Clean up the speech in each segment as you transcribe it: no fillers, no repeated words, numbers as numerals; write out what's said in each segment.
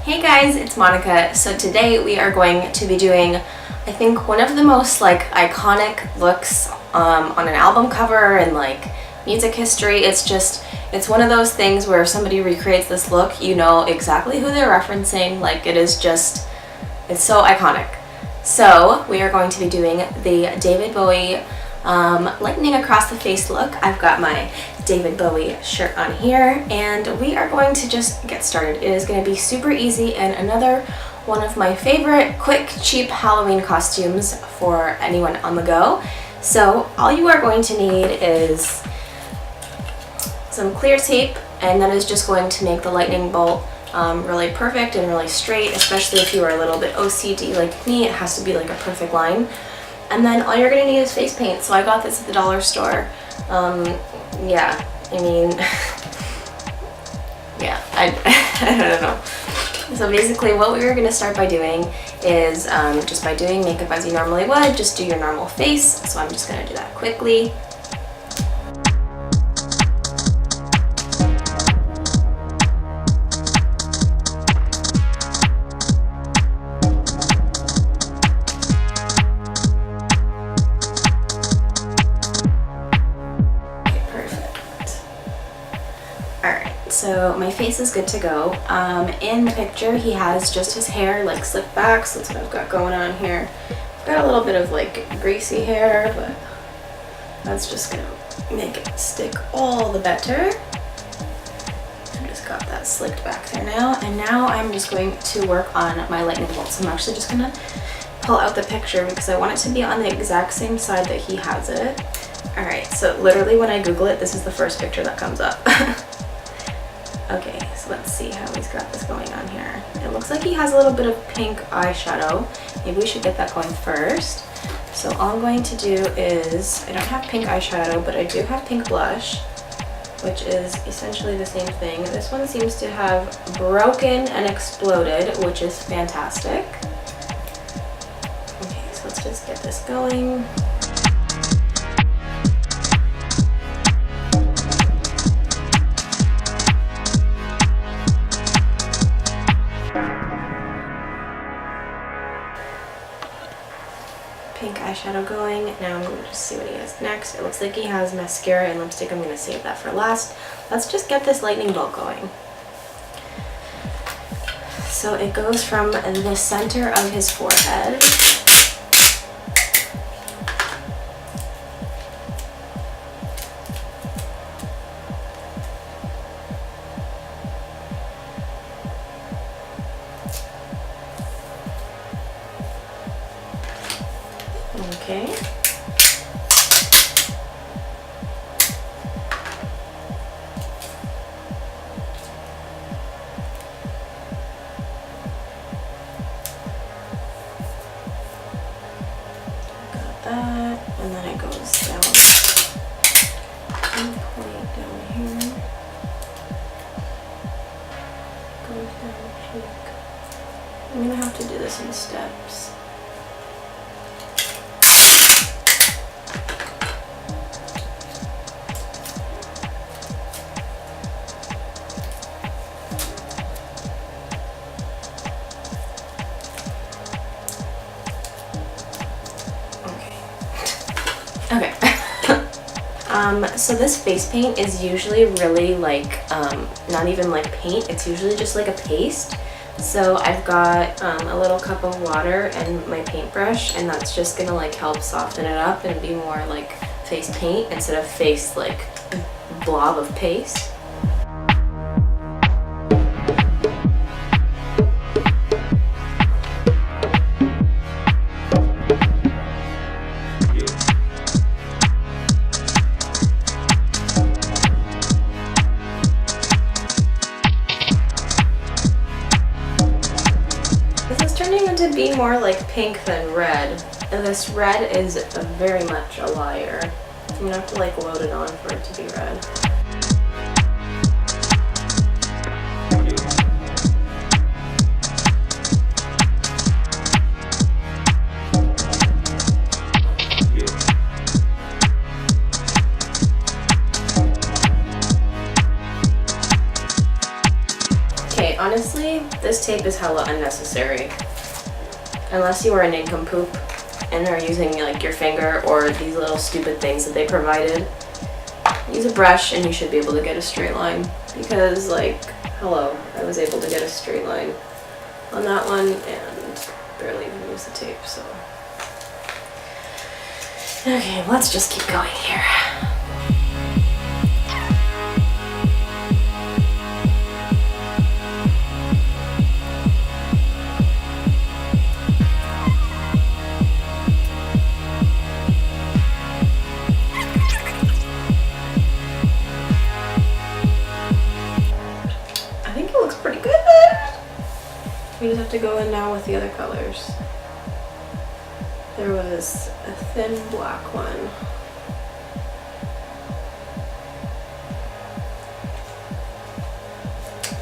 Hey guys, it's Monica. So today we are going to be doing, I think, one of the most iconic looks on an album cover and music history. It's one of those things where if somebody recreates this look, you know exactly who they're referencing. It's so iconic. So we are going to be doing the David Bowie lightning across the face look. I've got my David Bowie shirt on here and we are going to just get started. It is going to be super easy and another one of my favorite quick, cheap Halloween costumes for anyone on the go. So all you are going to need is some clear tape, and that is just going to make the lightning bolt really perfect and really straight, especially if you are a little bit OCD like me. It has to be like a perfect line. And then all you're going to need is face paint. So I got this at the dollar store. Yeah, I mean, yeah, I don't know. So basically what we were going to start by doing is just by doing makeup as you normally would, just do your normal face. So I'm just going to do that quickly. So my face is good to go. In the picture he has just his hair slicked back, so that's what I've got going on here. I've got a little bit of greasy hair, but that's just gonna make it stick all the better. I just got that slicked back there now, and now I'm just going to work on my lightning bolts. I'm actually just gonna pull out the picture because I want it to be on the exact same side that he has it. Alright, so literally when I Google it, this is the first picture that comes up. Okay, so let's see how he's got this going on here. It looks like he has a little bit of pink eyeshadow. Maybe we should get that going first. So all I'm going to do is, I don't have pink eyeshadow, but I do have pink blush, which is essentially the same thing. This one seems to have broken and exploded, which is fantastic. Okay, so let's just get this going. Pink eyeshadow going. Now I'm going to just see what he has next. It looks like he has mascara and lipstick. I'm going to save that for last. Let's just get this lightning bolt going. So it goes from the center of his forehead. Okay. Got that, and then it goes down. One point down here. Goes down the cheek. I'm gonna have to do this in steps. Okay. So this face paint is usually really not even paint, it's usually just a paste. So I've got a little cup of water and my paintbrush, and that's just gonna help soften it up and be more face paint instead of face blob of paste. To be more pink than red, and this red is very much a liar. I'm gonna have to load it on for it to be red. Okay, honestly, This tape is hella unnecessary. Unless you are a nincompoop and are using like your finger or these little stupid things that they provided, use a brush and you should be able to get a straight line. Because like, hello, I was able to get a straight line on that one and barely even use the tape, so. Okay, let's just keep going here. I think it looks pretty good. We just have to go in now with the other colors. There was a thin black one.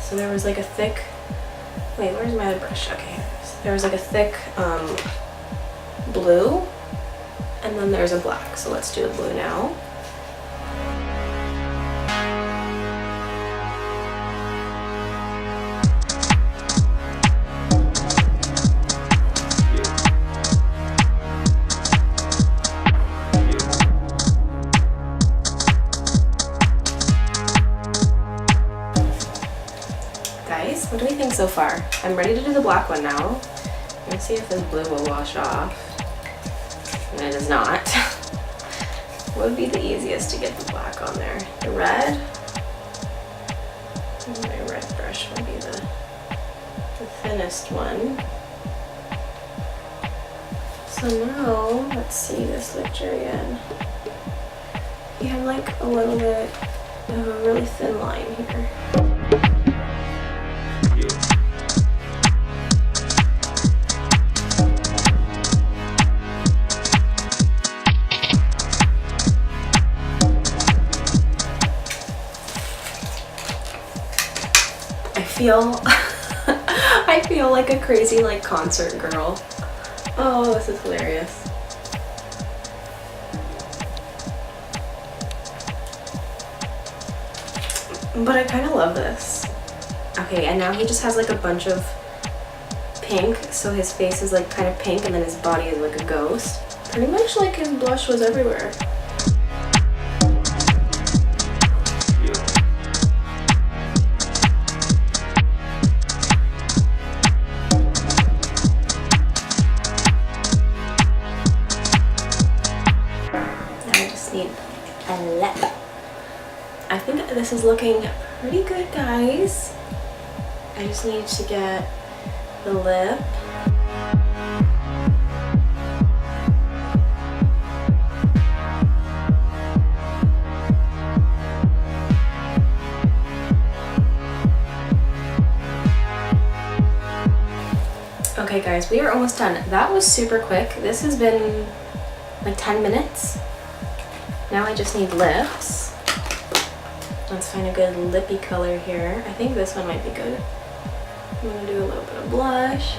So there was like a thick, wait, where's my other brush? Okay, there was like a thick blue, and then there's a black. So let's do the blue now. Guys, what do we think so far? I'm ready to do the black one now. Let's see if this blue will wash off. And it is not. What would be the easiest to get the black on there? The red? My red brush will be the thinnest one. So now, let's see this picture again. You have like a little bit of a really thin line here. I feel like a crazy like concert girl. Oh, this is hilarious. But I kind of love this. Okay, and now he just has like a bunch of pink, so his face is like kind of pink and then his body is like a ghost. Pretty much like his blush was everywhere. A lip. I think this is looking pretty good, guys. I just need to get the lip. Okay guys, we are almost done. That was super quick. This has been like 10 minutes. Now I just need lips. Let's find a good lippy color here. I think this one might be good. I'm gonna do a little bit of blush.